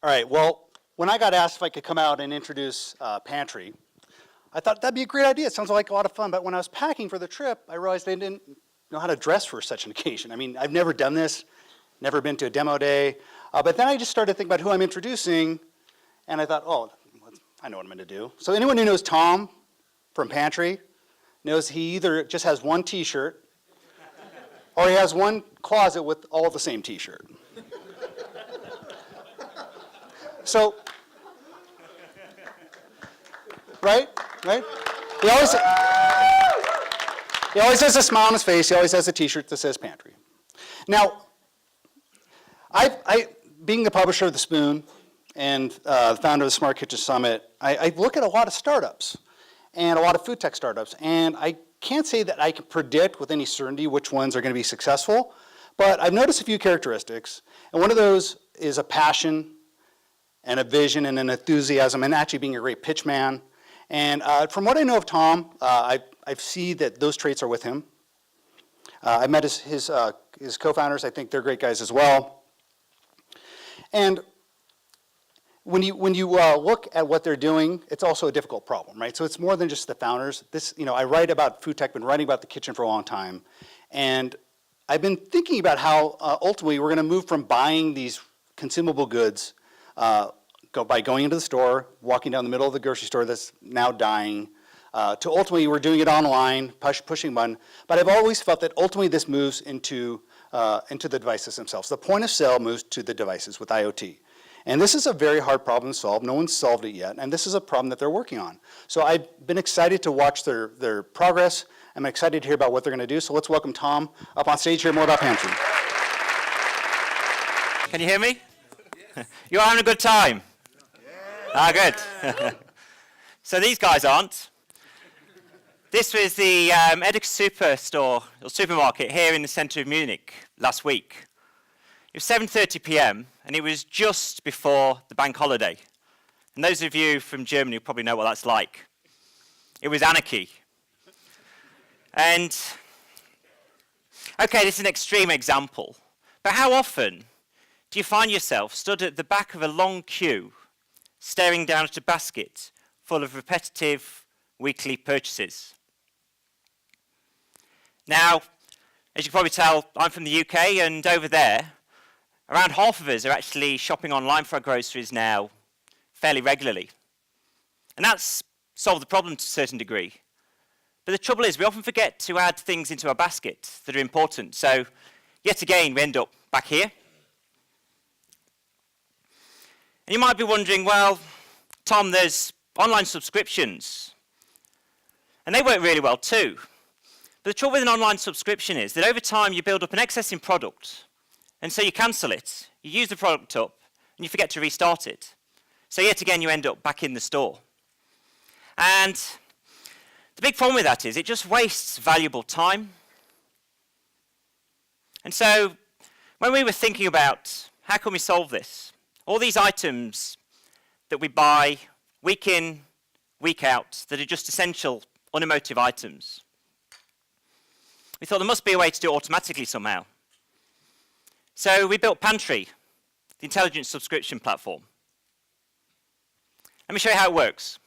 All right, well, when I got asked if I could come out and introduce Pantry, I thought that'd be a great idea. It sounds like a lot of fun, but when I was packing for the trip, I realized I didn't know how to dress for such an occasion. I mean, I've never done this, never been to a demo day, but then I just started thinking about who I'm introducing, and I thought, oh, I know what I'm gonna do. So anyone who knows Tom from Pantry knows he either just has one t-shirt or he has one closet with all the same t-shirt. So, right? He always has a smile on his face. He always has a t-shirt that says Pantry. Now, being the publisher of The Spoon and the founder of the Smart Kitchen Summit, I look at a lot of startups and a lot of food tech startups, and I can't say that I can predict with any certainty which ones are going to be successful, but I've noticed a few characteristics, and one of those is a passion and a vision and an enthusiasm and actually being a great pitch man. And from what I know of Tom, I see that those traits are with him. I met his co-founders. I think they're great guys as well. And when you look at what they're doing, it's also a difficult problem, right? So it's more than just the founders. I write about food tech, been writing about the kitchen for a long time, and I've been thinking about how ultimately we're going to move from buying these consumable goods by going into the store, walking down the middle of the grocery store that's now dying, to ultimately we're doing it online, pushing a button. But I've always felt that ultimately this moves into the devices themselves. The point of sale moves to the devices with IoT. And this is a very hard problem to solve. No one's solved it yet, and this is a problem that they're working on. So I've been excited to watch their progress. I'm excited to hear about what they're going to do. So let's welcome Tom up on stage, hear more about Pantry. Can you hear me? Yes. You're having a good time? Yeah. Good. So these guys aren't. This was the Edeka Superstore, or supermarket, here in the centre of Munich last week. It was 7:30 p.m. and it was just before the bank holiday. And those of you from Germany probably know what that's like. It was anarchy. And, okay, this is an extreme example, but how often do you find yourself stood at the back of a long queue, staring down at a basket full of repetitive weekly purchases? Now, as you can probably tell, I'm from the UK, and over there, around half of us are actually shopping online for our groceries now fairly regularly. And that's solved the problem to a certain degree. But the trouble is, we often forget to add things into our basket that are important. So, yet again, we end up back here. And you might be wondering, well, Tom, there's online subscriptions. And they work really well too. But the trouble with an online subscription is that over time you build up an excess in product, and so you cancel it, you use the product up, and you forget to restart it. So yet again you end up back in the store. And the big problem with that is it just wastes valuable time. And so when we were thinking about how can we solve this, all these items that we buy week in, week out, that are just essential, unemotive items, we thought there must be a way to do it automatically somehow. So we built Pantry, the intelligent subscription platform. Let me show you how it works.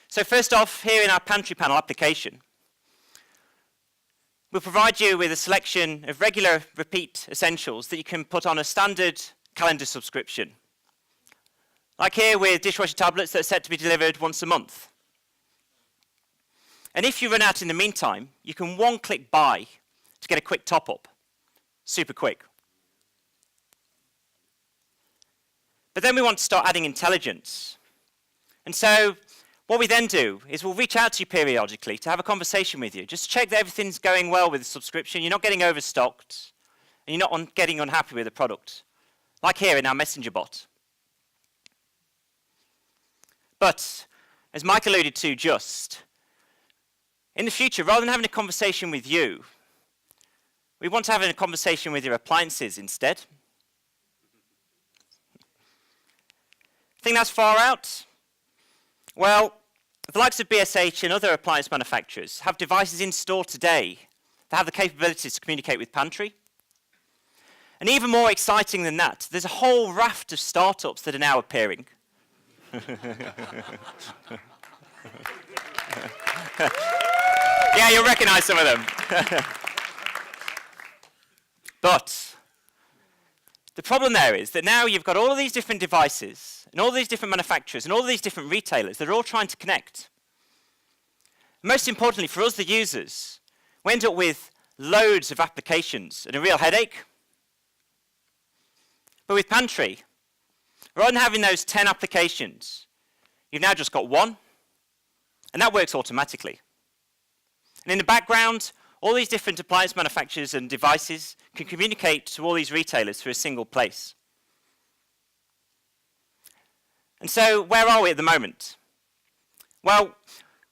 So first off, here in our Pantry panel application, we'll provide you with a selection of regular repeat essentials that you can put on a standard calendar subscription. Like here with dishwasher tablets that are set to be delivered once a month. And if you run out in the meantime, you can one-click buy to get a quick top-up. Super quick. But then we want to start adding intelligence. And so what we then do is we'll reach out to you periodically to have a conversation with you. Just check that everything's going well with the subscription, you're not getting overstocked, and you're not getting unhappy with the product. Like here in our messenger bot. But, as Mike alluded to just, in the future, rather than having a conversation with you, we want to have a conversation with your appliances instead. Think that's far out? Well, the likes of BSH and other appliance manufacturers have devices in store today that have the capabilities to communicate with Pantry. And even more exciting than that, there's a whole raft of startups that are now appearing. Yeah, you'll recognize some of them. But the problem there is that now you've got all of these different devices and all these different manufacturers and all these different retailers that are all trying to connect. Most importantly, for us, the users, we end up with loads of applications and a real headache. But with Pantry, rather than having those 10 applications, you've now just got one, and that works automatically. And in the background, all these different appliance manufacturers and devices can communicate to all these retailers through a single place. And so, where are we at the moment? Well,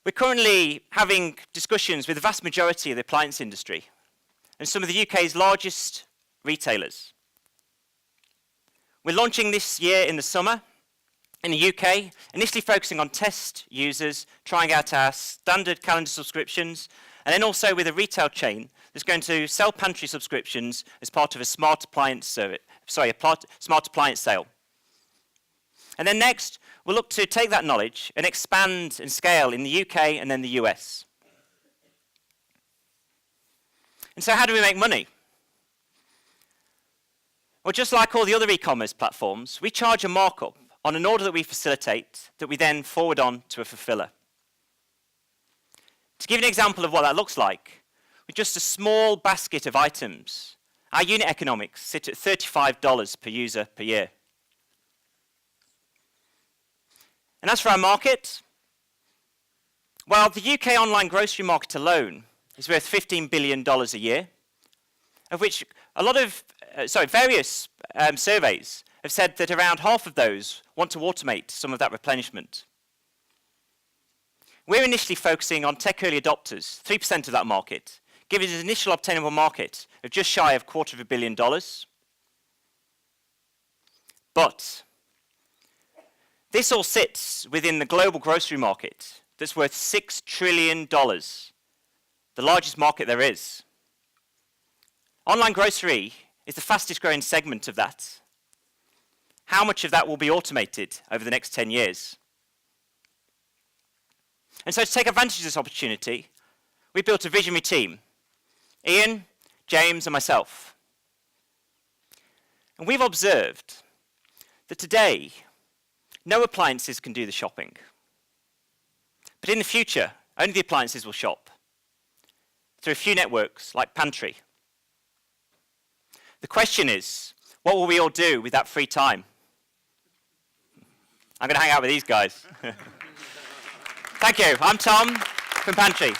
we're currently having discussions with the vast majority of the appliance industry and some of the UK's largest retailers. We're launching this year in the summer in the UK, initially focusing on test users, trying out our standard calendar subscriptions, and then also with a retail chain that's going to sell Pantry subscriptions as part of a smart appliance smart appliance sale. And then next, we'll look to take that knowledge and expand and scale in the UK and then the US. And so how do we make money? Well, just like all the other e-commerce platforms, we charge a markup on an order that we facilitate that we then forward on to a fulfiller. To give you an example of what that looks like, with just a small basket of items, our unit economics sit at $35 per user per year. And as for our market, well, the UK online grocery market alone is worth $15 billion a year, of which various surveys have said that around half of those want to automate some of that replenishment. We're initially focusing on tech early adopters, 3% of that market, giving an initial obtainable market of just shy of $250 million. But this all sits within the global grocery market that's worth $6 trillion, the largest market there is. Online grocery is the fastest growing segment of that. How much of that will be automated over the next 10 years? And so to take advantage of this opportunity, we built a visionary team, Ian, James, and myself. And we've observed that today, no appliances can do the shopping. But in the future, only the appliances will shop through a few networks like Pantry. The question is, what will we all do with that free time? I'm going to hang out with these guys. Thank you. I'm Tom from Pantry.